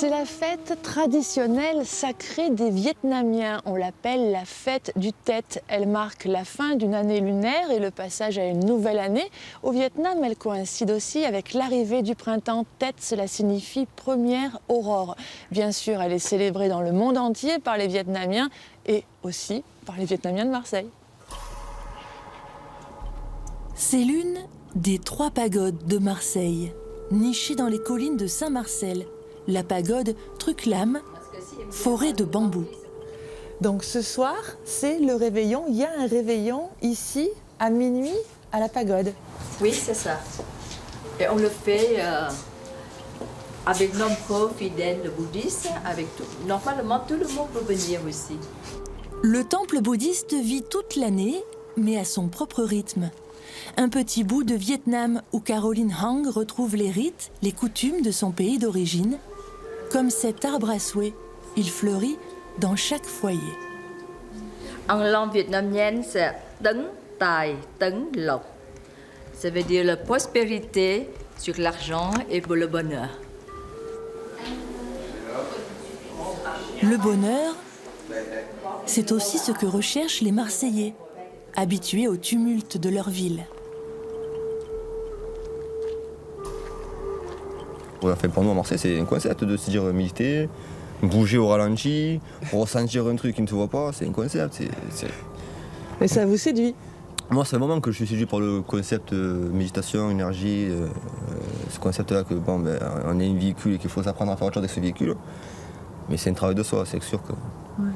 C'est la fête traditionnelle sacrée des Vietnamiens. On l'appelle la fête du Tet. Elle marque la fin d'une année lunaire et le passage à une nouvelle année. Au Vietnam, elle coïncide aussi avec l'arrivée du printemps. Tet, cela signifie première aurore. Bien sûr, elle est célébrée dans le monde entier par les Vietnamiens et aussi par les Vietnamiens de Marseille. C'est l'une des 3 pagodes de Marseille, nichée dans les collines de Saint-Marcel. La pagode Truc-Lame, forêt de bambous. Donc ce soir, c'est le réveillon. Il y a un réveillon ici, à minuit, à la pagode. Oui, c'est ça. Et on le fait avec nombreux fidèles bouddhistes. Normalement, tout le monde peut venir aussi. Le temple bouddhiste vit toute l'année, mais à son propre rythme. Un petit bout de Vietnam où Caroline Hang retrouve les rites, les coutumes de son pays d'origine. Comme cet arbre à souhait, il fleurit dans chaque foyer. En langue vietnamienne, c'est tấn tài tấn lộc. Ça veut dire la prospérité sur l'argent et pour le bonheur. Le bonheur, c'est aussi ce que recherchent les Marseillais, habitués au tumulte de leur ville. Enfin, pour nous à Marseille, c'est un concept de se dire méditer, bouger au ralenti, ressentir un truc qui ne se voit pas, c'est un concept. Et ça vous séduit? Moi, c'est vraiment que je suis séduit par le concept méditation, énergie, ce concept-là que bon, ben, on a un véhicule et qu'il faut s'apprendre à faire autre chose avec ce véhicule. Mais c'est un travail de soi, c'est sûr que. Ouais.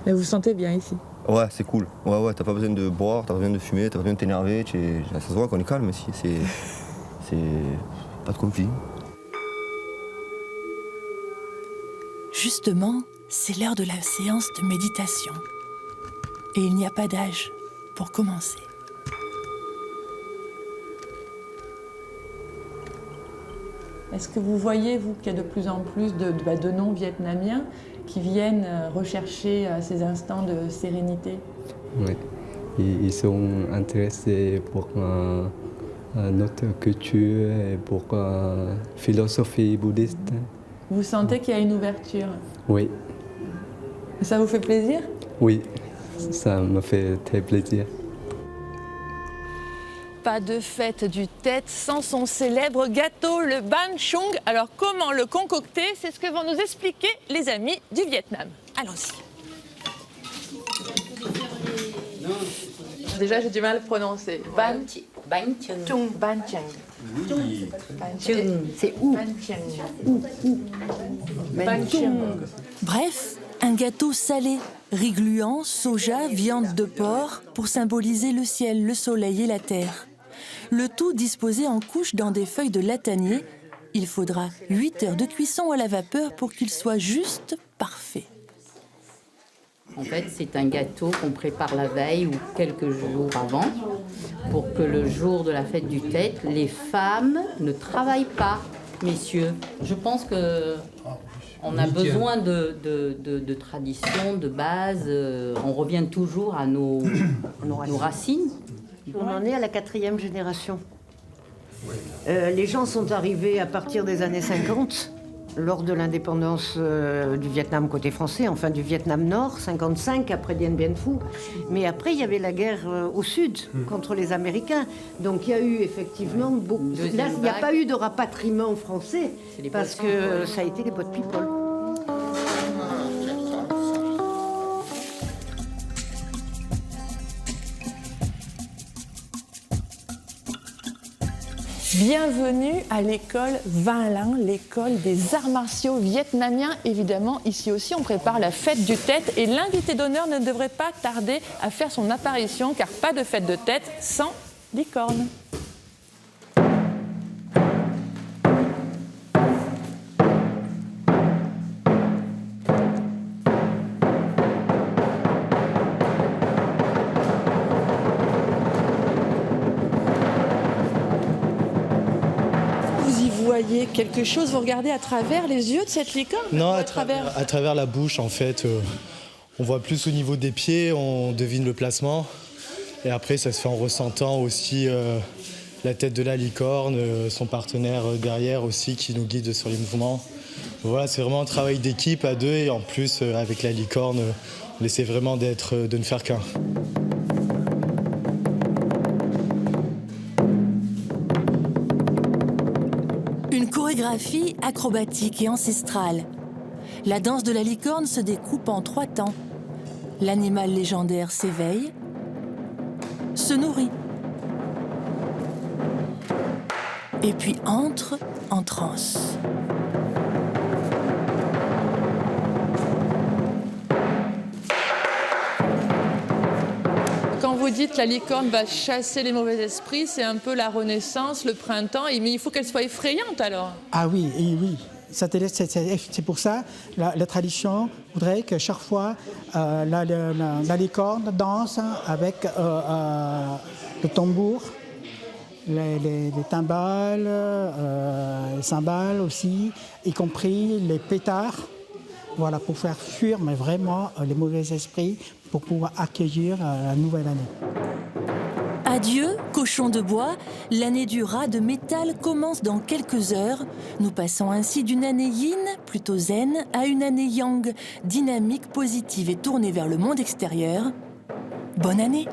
Et vous vous sentez bien ici? Ouais, c'est cool. Ouais, t'as pas besoin de boire, t'as pas besoin de fumer, t'as pas besoin de t'énerver. Ça se voit qu'on est calme ici. C'est pas de conflit. Justement, c'est l'heure de la séance de méditation. Et il n'y a pas d'âge pour commencer. Est-ce que vous voyez, vous, qu'il y a de plus en plus de non-vietnamiens qui viennent rechercher ces instants de sérénité? Oui, ils sont intéressés pour notre culture et pour la philosophie bouddhiste. Vous sentez qu'il y a une ouverture? Oui. Ça vous fait plaisir? Oui, ça me fait très plaisir. Pas de fête du Tet sans son célèbre gâteau, le Ban Chung. Alors comment le concocter? C'est ce que vont nous expliquer les amis du Vietnam. Allons-y. Déjà, j'ai du mal à le prononcer. Ban Chung. Ban Chung. Chung, c'est où? Ban Chung. Bref, un gâteau salé, riz gluant, soja, viande de porc, pour symboliser le ciel, le soleil et la terre. Le tout disposé en couches dans des feuilles de latanier. Il faudra 8 heures de cuisson à la vapeur pour qu'il soit juste parfait. En fait, c'est un gâteau qu'on prépare la veille ou quelques jours avant pour que le jour de la fête du Tet, les femmes ne travaillent pas, messieurs. Je pense qu'on a besoin de tradition, de base. On revient toujours à nos racines. On en est à la 4e génération. Les gens sont arrivés à partir des années 50, lors de l'indépendance du Vietnam côté français, enfin du Vietnam Nord, 55 après Dien Bien Phu. Mais après, il y avait la guerre au sud contre les Américains. Donc il y a eu effectivement beaucoup. Là, il n'y a pas eu de rapatriement français parce que ça a été les boat people. Bienvenue à l'école Vinh Lang, l'école des arts martiaux vietnamiens. Évidemment, ici aussi, on prépare la fête du Tet et l'invité d'honneur ne devrait pas tarder à faire son apparition car pas de fête de Tet sans licorne. Voyez quelque chose, vous regardez à travers les yeux de cette licorne? Non, à travers la bouche, en fait. On voit plus au niveau des pieds, on devine le placement. Et après, ça se fait en ressentant aussi la tête de la licorne, son partenaire derrière aussi qui nous guide sur les mouvements. Voilà, c'est vraiment un travail d'équipe à deux et en plus avec la licorne, on essaie vraiment de ne faire qu'un. Une chorégraphie acrobatique et ancestrale. La danse de la licorne se découpe en 3 temps. L'animal légendaire s'éveille, se nourrit, et puis entre en transe. Quand vous dites la licorne va chasser les mauvais esprits, c'est un peu la renaissance, le printemps, mais il faut qu'elle soit effrayante alors. Ah oui, et oui. C'est pour ça la tradition voudrait que chaque fois la licorne danse avec le tambour, les timbales, les cymbales aussi, y compris les pétards, voilà, pour faire fuir mais vraiment les mauvais esprits, pour pouvoir accueillir la nouvelle année. Adieu, cochon de bois, l'année du rat de métal commence dans quelques heures. Nous passons ainsi d'une année yin, plutôt zen, à une année yang, dynamique, positive et tournée vers le monde extérieur. Bonne année!